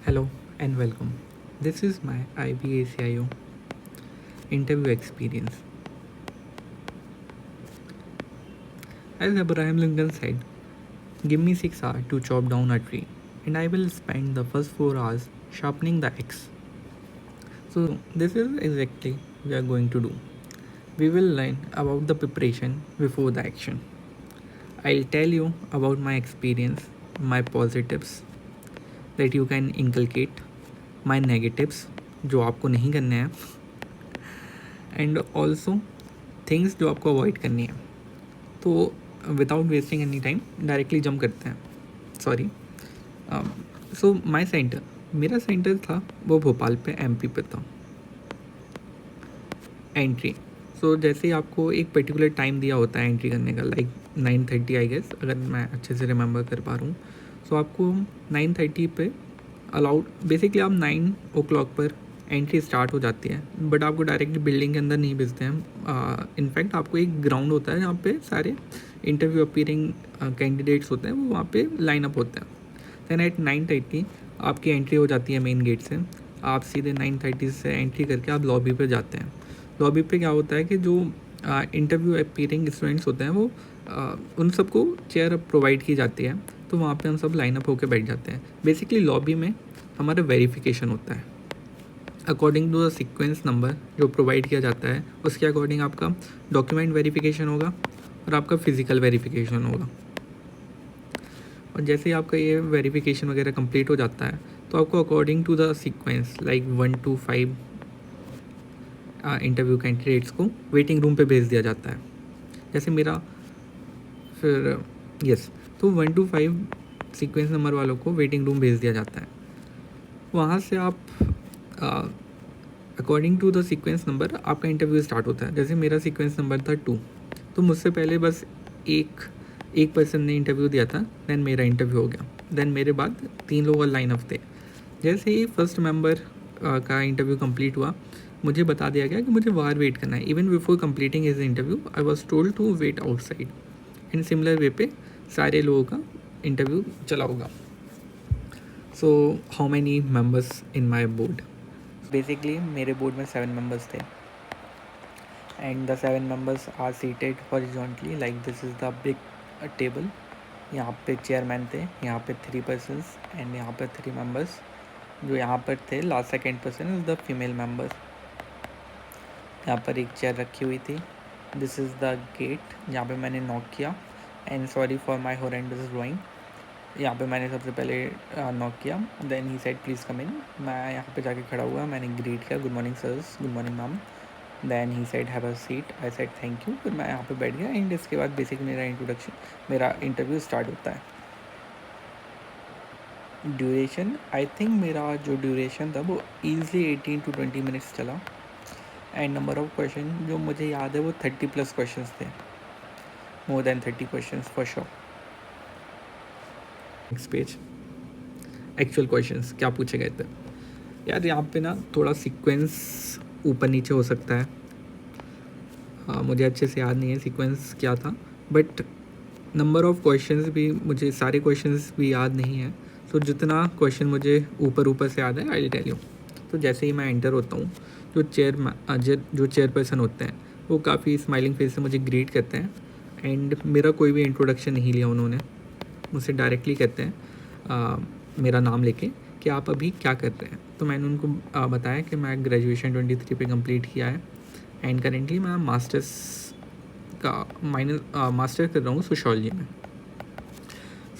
Hello and welcome. This is my IBACIO interview experience. As Abraham Lincoln said, give me 6 hours to chop down a tree, and I will spend the first 4 hours sharpening the axe. So, this is exactly we are going to do. We will learn about the preparation before the action. I'll tell you about my experience, my positives that you can inculcate, my negatives जो आपको नहीं करने हैं, and also things जो आपको avoid करनी है. तो without wasting any time directly jump करते हैं. सॉरी. सो माय सेंटर, मेरा सेंटर था वो भोपाल पे, एमपी पे था. एंट्री, सो जैसे ही आपको एक पर्टिकुलर टाइम दिया होता है एंट्री करने का, लाइक 9:30 आई गेस, अगर मैं अच्छे से रिमेंबर कर पा रहा हूँ. सो आपको 9:30 पे अलाउड, बेसिकली आप 9 o'clock पर एंट्री स्टार्ट हो जाती है, बट आपको डायरेक्टली बिल्डिंग के अंदर नहीं भेजते हैं. इनफैक्ट आपको एक ग्राउंड होता है जहाँ पे सारे इंटरव्यू अपीयरिंग कैंडिडेट्स होते हैं, वो वहाँ पे लाइन अप होते हैं. दैन एट 9:30 आपकी एंट्री हो जाती है मेन गेट से. आप सीधे 9:30 से एंट्री करके आप लॉबी पे जाते हैं. लॉबी पे क्या होता है कि जो इंटरव्यू अपीयरिंग स्टूडेंट्स होते हैं वो उन सबको चेयर प्रोवाइड की जाती है, तो वहाँ पे हम सब लाइन अप होकर बैठ जाते हैं. बेसिकली लॉबी में हमारा वेरिफिकेशन होता है according to the sequence number जो प्रोवाइड किया जाता है. उसके अकॉर्डिंग आपका डॉक्यूमेंट वेरिफिकेशन होगा और आपका फिज़िकल वेरिफिकेशन होगा. और जैसे ही आपका ये वेरिफिकेशन वगैरह कंप्लीट हो जाता है, तो आपको according to the sequence like 1 to 5 interview candidates को वेटिंग रूम पे भेज दिया जाता है. जैसे मेरा फिर यस, तो 1 to 5 सीक्वेंस नंबर वालों को वेटिंग रूम भेज दिया जाता है. वहाँ से आप according to the sequence number आपका इंटरव्यू स्टार्ट होता है. जैसे मेरा सीक्वेंस नंबर था 2, तो मुझसे पहले बस एक पर्सन ने इंटरव्यू दिया था. दैन मेरा इंटरव्यू हो गया. दैन मेरे बाद 3 लोग लाइन अप थे. जैसे ही फर्स्ट मेंबर का इंटरव्यू कंप्लीट हुआ, मुझे बता दिया गया कि मुझे बाहर वेट करना है. Even before completing his interview I was told to wait outside. In similar way पे सारे लोगों का इंटरव्यू चला होगा. So how many members in my board? Basically मेरे बोर्ड में 7 मेंबर्स थे, and the 7 members are seated horizontally like this is the big table. यहाँ पे चेयरमैन थे, यहाँ पे 3 पर्सनस एंड यहाँ पे 3 मेंबर्स. जो यहाँ पर थे, last second person is the female member. यहाँ पर एक चेयर रखी हुई थी. दिस इज़ द गेट जहाँ पे मैंने नॉक किया. And sorry for my horrendous drawing. यहाँ पे मैंने सबसे पहले नॉक किया. Then he said please come in. मैं यहाँ पे जाके खड़ा हुआ, मैंने ग्रीट किया, good morning sirs, good morning ma'am. Then he said have a seat. I said thank you. फिर मैं यहाँ पे बैठ गया. एंड इसके बाद बेसिक मेरा इंटरव्यू स्टार्ट होता है. ड्यूरेशन, आई थिंक मेरा जो ड्यूरेशन था वो ईज़िली 18 to 20 मिनट्स चला. एंड नंबर ऑफ क्वेश्चन जो मुझे याद है वो 30+ क्वेश्चन थे. More than 30 question for sure. Next page, actual questions क्या पूछे गए थे. यार यहाँ पे ना थोड़ा सीक्वेंस ऊपर नीचे हो सकता है. मुझे अच्छे से याद नहीं है सीक्वेंस क्या था, बट नंबर ऑफ क्वेश्चंस भी मुझे, सारे क्वेश्चंस भी याद नहीं है. तो जितना क्वेश्चन मुझे ऊपर से याद है आई विल टेल यू. तो जैसे ही मैं एंटर होता हूँ, जो चेयरपर्सन होते हैं वो काफ़ी स्माइलिंग फेस से मुझे ग्रीट करते हैं. एंड मेरा कोई भी इंट्रोडक्शन नहीं लिया उन्होंने. मुझसे डायरेक्टली कहते हैं मेरा नाम लेके कि आप अभी क्या करते हैं. तो मैंने उनको बताया कि मैं ग्रेजुएशन 23 पे कंप्लीट किया है, एंड करेंटली मैं मास्टर्स कर रहा हूँ सोशोलॉजी में.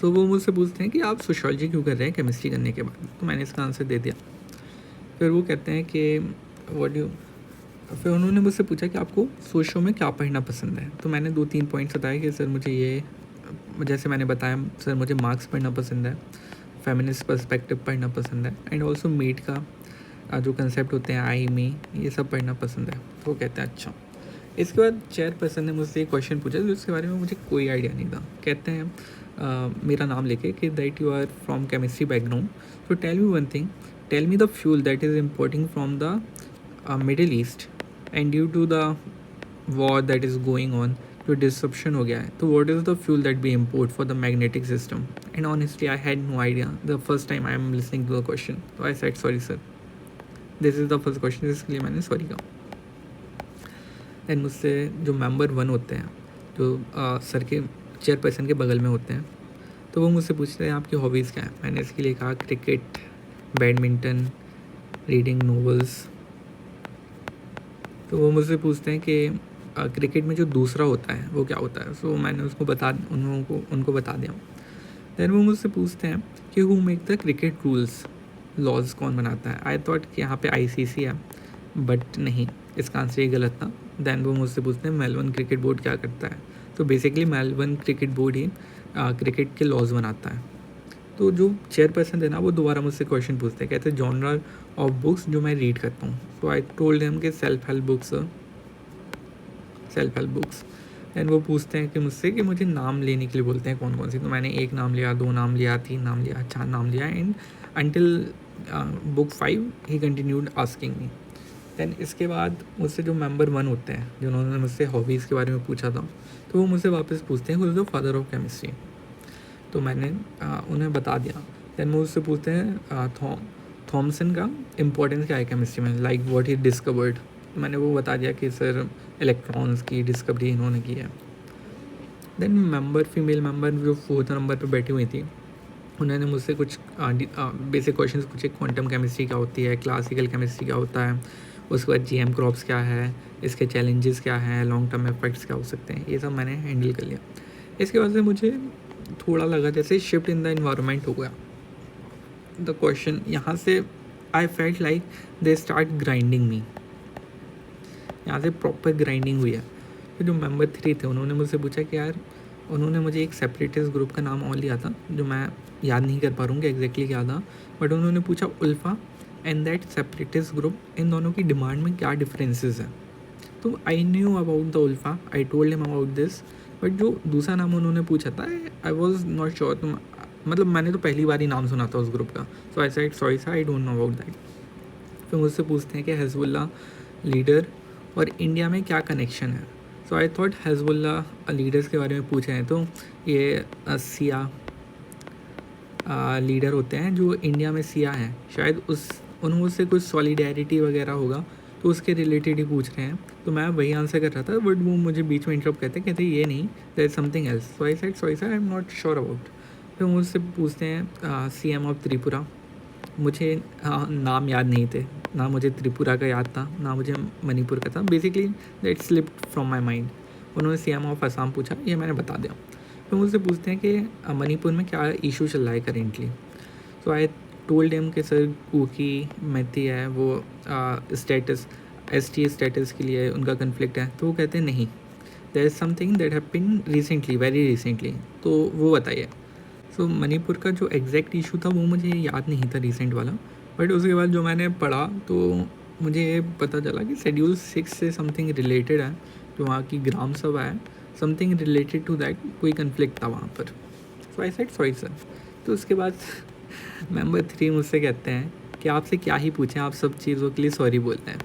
सो वो मुझसे पूछते हैं कि आप सोशोलॉजी क्यों कर रहे हैं केमिस्ट्री करने के बाद. तो मैंने इसका आंसर दे दिया. फिर वो कहते हैं कि फिर उन्होंने मुझसे पूछा कि आपको सोशो में क्या पढ़ना पसंद है. तो मैंने 2-3 पॉइंट्स बताए कि सर मुझे ये, जैसे मैंने बताया सर मुझे मार्क्स पढ़ना पसंद है, फेमिनिस्ट पर्सपेक्टिव पढ़ना पसंद है, एंड ऑल्सो मीट का जो कंसेप्ट होते हैं आई में, ये सब पढ़ना पसंद है. तो वो कहते हैं अच्छा. इसके बाद चेयरपर्सन ने मुझसे एक क्वेश्चन पूछा जिसके बारे में मुझे कोई आइडिया नहीं था. कहते हैं मेरा नाम लेके कि that you are from chemistry background, तो tell me one thing, tell me the fuel that is importing from the Middle East, and due to the war that is going on, जो डिसरप्शन हो गया है, तो what is the fuel that be import for the magnetic system? And honestly I had no idea the first time I am listening to the question, तो I said sorry sir, this is the first question, इसके लिए मैंने sorry कहा। And मुझसे जो member 1 होते हैं, जो सर के चेयरपर्सन के बगल में होते हैं, तो वो मुझसे पूछते हैं आपकी हॉबीज़ क्या है? मैंने इसके लिए कहा क्रिकेट, बैडमिंटन, रीडिंग नॉवेल्स। तो वो मुझसे पूछते हैं कि क्रिकेट में जो दूसरा होता है वो क्या होता है? सो मैंने उनको बता दिया। दैन वो मुझसे पूछते हैं कि who make the cricket rules, laws कौन बनाता है? आई थॉट कि यहाँ पे ICC है, बट नहीं, इसका आंसर ये गलत था। दैन वो मुझसे पूछते हैं मेलबर्न क्रिकेट बोर्ड क्या करता है? तो बेसिकली मेलबर्न क्रिकेट बोर्ड ही क्रिकेट के लॉज बनाता है। तो जो चेयरपर्सन थे ना, वो दोबारा मुझसे क्वेश्चन पूछते हैं, कहते हैं जॉनर ऑफ बुक्स जो मैं रीड करता हूँ। सो आई टोल्ड हिम कि सेल्फ हेल्प बुक्स। एंड वो पूछते हैं कि मुझसे कि मुझे नाम लेने के लिए बोलते हैं कौन कौन सी। तो मैंने 1 नाम लिया, 2 नाम लिया, 3 नाम लिया, 4 नाम लिया, एंड अंटिल बुक 5 ही कंटिन्यूड आस्किंग मी। दैन इसके बाद मुझसे जो मेंबर 1 होते हैं, जिन्होंने मुझसे हॉबीज़ के बारे में पूछा था, तो वो मुझसे वापस पूछते हैं who is the father of chemistry? तो मैंने उन्हें बता दिया। दैन वो उससे पूछते हैं थॉमसन का इम्पोर्टेंस क्या है केमिस्ट्री में, लाइक व्हाट ही डिस्कवर्ड? मैंने वो बता दिया कि सर इलेक्ट्रॉन्स की डिस्कवरी इन्होंने की है। देन फीमेल मेंबर जो 4th नंबर पे बैठी हुई थी, उन्होंने मुझसे कुछ बेसिक क्वेश्चंस पूछे, क्वांटम केमिस्ट्री क्या होती है, क्लासिकल केमिस्ट्री क्या होता है, उसके बाद GM क्रॉप्स क्या है, इसके चैलेंजेस क्या हैं, लॉन्ग टर्म इफेक्ट्स क्या हो सकते हैं, ये सब मैंने हैंडल कर लिया। इसके बाद से मुझे थोड़ा लगा जैसे शिफ्ट इन द इन्वायरमेंट हो गया। द क्वेश्चन यहाँ से I felt like they start grinding me, यहाँ से प्रॉपर ग्राइंडिंग हुई है। तो जो मेंबर 3 थे, उन्होंने मुझसे पूछा कि यार, उन्होंने मुझे एक सेपरेटिस्ट ग्रुप का नाम और लिया था जो मैं याद नहीं कर पा रहा हूँ कि एग्जैक्टली क्या था, बट उन्होंने पूछा ULFA and that separatist group, इन दोनों की डिमांड में क्या डिफरेंसेस है? तो I knew about the ULFA, I told him about this, but जो दूसरा नाम उन्होंने पूछा था, आई वॉज नॉट श्योर। तो मतलब मैंने तो पहली बार ही नाम सुना था उस ग्रुप का। So I said sorry sir, I don't know about that. फिर मुझसे पूछते हैं कि हिजबुल्लाह लीडर और इंडिया में क्या कनेक्शन है? सो आई थॉट हिजबुल्लाह लीडर्स के बारे में पूछे हैं, तो ये सिया लीडर होते हैं जो इंडिया में सिया हैं, शायद उनसे कुछ सॉलिडेरिटी वगैरह होगा, तो उसके रिलेटेड ही पूछ रहे हैं। तो मैं वही आंसर कर रहा था, बट वो मुझे बीच में इंटरप्ट कहते ये नहीं, there is something else. So I said sorry sir, I am not sure about. फिर मुझसे पूछते हैं CM ऑफ त्रिपुरा। मुझे नाम याद नहीं थे, ना मुझे त्रिपुरा का याद था, ना मुझे मणिपुर का था। Basically that slipped from my mind. उन्होंने CM ऑफ असम पूछा, ये मैंने बता दिया। फिर मुझसे पूछते हैं कि मणिपुर में क्या इशू चल रहा है करेंटली। सो आई टोल्ड हिम कि सर कुकी मैती है, वो स्टेटस STA स्टेटस के लिए उनका कन्फ्लिक्ट है। तो वो कहते हैं नहीं, there is something that happen recently, very recently, तो वो बताइए। सो मणिपुर का जो एग्जैक्ट इशू था वो मुझे याद नहीं था रिसेंट वाला, बट उसके बाद जो मैंने पढ़ा तो मुझे ये पता चला कि शेड्यूल 6 से समथिंग रिलेटेड है, जो वहाँ की ग्राम सभा है, समथिंग रिलेटेड टू दैट कोई कन्फ्लिक्ट था वहाँ पर। सो आई सेड सॉरी सर। तो उसके बाद मेंबर 3 मुझसे कहते हैं कि आपसे क्या ही पूछें, आप सब चीज़ों के लिए सॉरी बोलते हैं।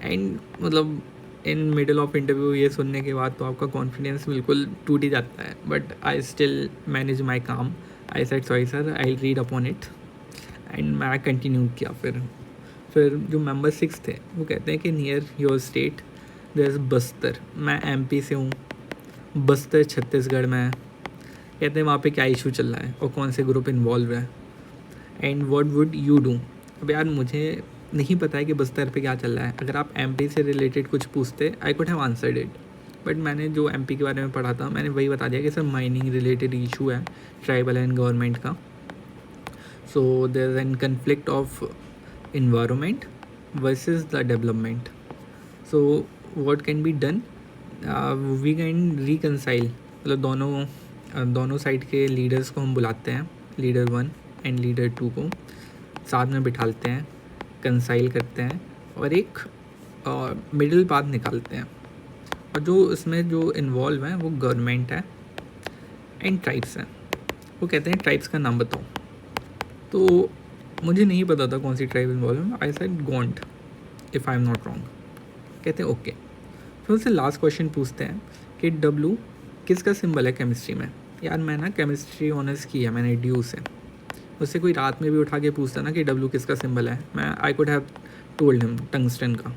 एंड मतलब इन मिडल ऑफ इंटरव्यू ये सुनने के बाद तो आपका कॉन्फिडेंस बिल्कुल टूट ही जाता है, but I still manage my काम। I said sorry sir, I read upon it, and मैं कंटिन्यू किया। फिर जो मेंबर 6 थे वो कहते हैं कि near your state there is Bastar. मैं MP से हूँ, बस्तर छत्तीसगढ़ में है। कहते हैं वहाँ पे क्या इशू चल रहा है और कौन से ग्रुप इन्वॉल्व है, and what would you do. अब यार मुझे नहीं पता है कि बस्तर पे क्या चल रहा है। अगर आप MP से रिलेटेड कुछ पूछते, I could have answered it, but मैंने जो MP के बारे में पढ़ा था मैंने वही बता दिया कि सर माइनिंग रिलेटेड इशू है ट्राइबल एंड गवर्नमेंट का। So there is an conflict of environment versus the development. So what can be done, we can reconcile, मतलब दोनों साइड के लीडर्स को हम बुलाते हैं, लीडर 1 एंड लीडर 2 को साथ में बिठाते हैं, कंसाइल करते हैं और एक मिडिल पाथ निकालते हैं। और जो इसमें जो इन्वॉल्व हैं वो गवर्नमेंट है एंड ट्राइब्स हैं। वो कहते हैं ट्राइब्स का नाम बताओ। तो मुझे नहीं पता था कौन सी ट्राइब इन्वॉल्व है। I said Gond if I am not wrong. कहते हैं ओके। फिर उससे लास्ट क्वेश्चन पूछते हैं कि W किसका सिंबल है केमिस्ट्री में। यार मैं ना केमिस्ट्री ऑनर्स की है मैंने ड्यू से, उससे कोई रात में भी उठा के पूछता ना कि W किसका सिंबल है, मैं I could have told him tungsten का।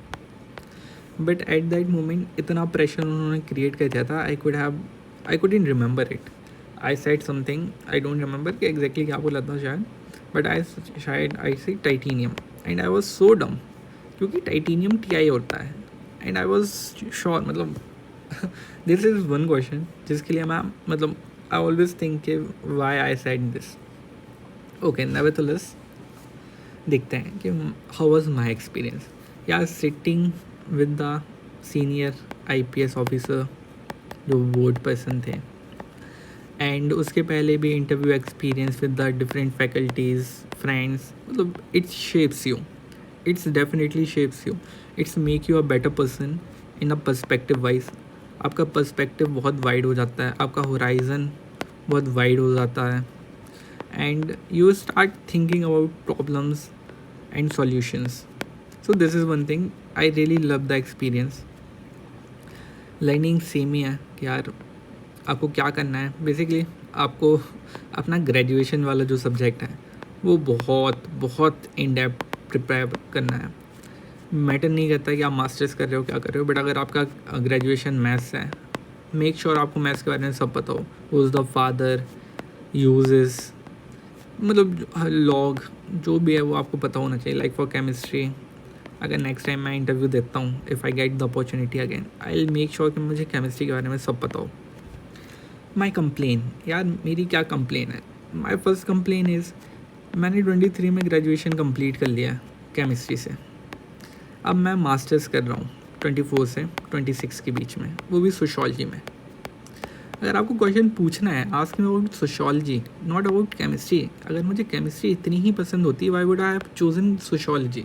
बट एट दैट मोमेंट इतना प्रेशर उन्होंने क्रिएट कर दिया था, I couldn't remember it. I said something, I don't remember कि एग्जैक्टली क्या बोला था शायद, बट आई से titanium and I was so डम, क्योंकि टाइटेनियम TI होता है एंड आई वॉज श्योर, मतलब दिस इज़ वन क्वेश्चन जिसके लिए मैं मतलब आई ऑलवेज थिंक कि Y I said this. Okay, nevertheless देखते हैं कि हाउ वाज माय एक्सपीरियंस। यार sitting with the senior IPS officer जो बोर्ड पर्सन थे, एंड उसके पहले भी interview experience with the different faculties friends, मतलब it's shapes you, it's definitely shapes you, it's make you a better person in a perspective wise. आपका perspective बहुत wide हो जाता है, आपका होराइज़न बहुत वाइड हो जाता है, and you start thinking about problems and solutions. So this is one thing I really love the experience. Learning same ही है कि यार आपको क्या करना है। बेसिकली आपको अपना ग्रेजुएशन वाला जो सब्जेक्ट है वो बहुत बहुत इन डेप्थ प्रिपेयर करना है। मैटर नहीं करता कि आप मास्टर्स कर रहे हो क्या कर रहे हो, बट अगर आपका ग्रेजुएशन मैथ्स है, मेक श्योर आपको मैथ्स के बारे में सब पता हो, who is the father, uses, मतलब लॉग जो भी है वो आपको पता होना चाहिए। लाइक फॉर केमिस्ट्री, अगर नेक्स्ट टाइम मैं इंटरव्यू देता हूँ, if I get the opportunity again, I will make sure कि मुझे केमिस्ट्री के बारे में सब पता हो। माई कंप्लेन, यार मेरी क्या कंप्लेन है। माई फर्स्ट कंप्लेन इज़ मैंने 23 में ग्रेजुएशन कंप्लीट कर लिया केमिस्ट्री से, अब मैं मास्टर्स कर रहा हूँ 24 से 26 के बीच में, वो भी सोशोलॉजी में। अगर आपको क्वेश्चन पूछना है, ask me about sociology not about chemistry. अगर मुझे केमिस्ट्री इतनी ही पसंद होती, why would I have chosen sociology.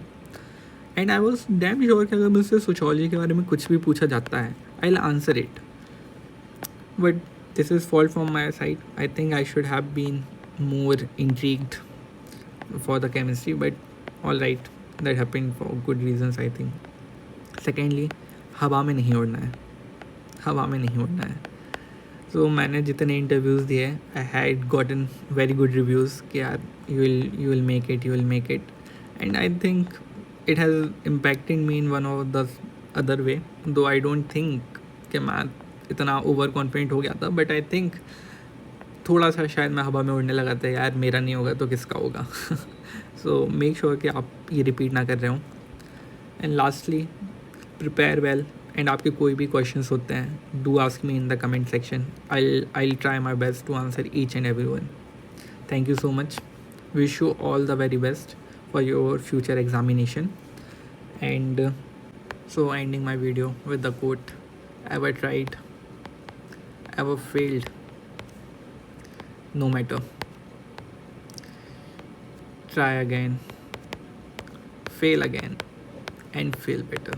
And I was damn sure कि अगर मुझसे सोशोलॉजी के बारे में कुछ भी पूछा जाता है, I will answer it. But this is fault from my side. I think I should have been more intrigued for the chemistry, but all right, that happened for good reasons I think. Secondly, हवा में नहीं उड़ना है, हवा में नहीं उड़ना है। तो मैंने जितने इंटरव्यूज़ दिए, I had gotten very good reviews कि यार you will make it, you will make it, and I think it has impacted me in one of the other way, दो आई डोंट थिंक कि मैं इतना over confident हो गया था, but I think थोड़ा सा शायद मैं हवा में उड़ने लगा था, यार मेरा नहीं होगा तो किसका होगा। सो मेक श्योर कि आप ये रिपीट ना कर रहे हो। And lastly, prepare well, and आपके कोई भी क्वेश्चंस होते हैं, do ask me in the comment section. I try my best to answer each and every one. Thank you so much, wish you all the very best for your future examination. And so ending my video with the quote, ever tried, ever failed, no matter, try again, fail again, and feel better.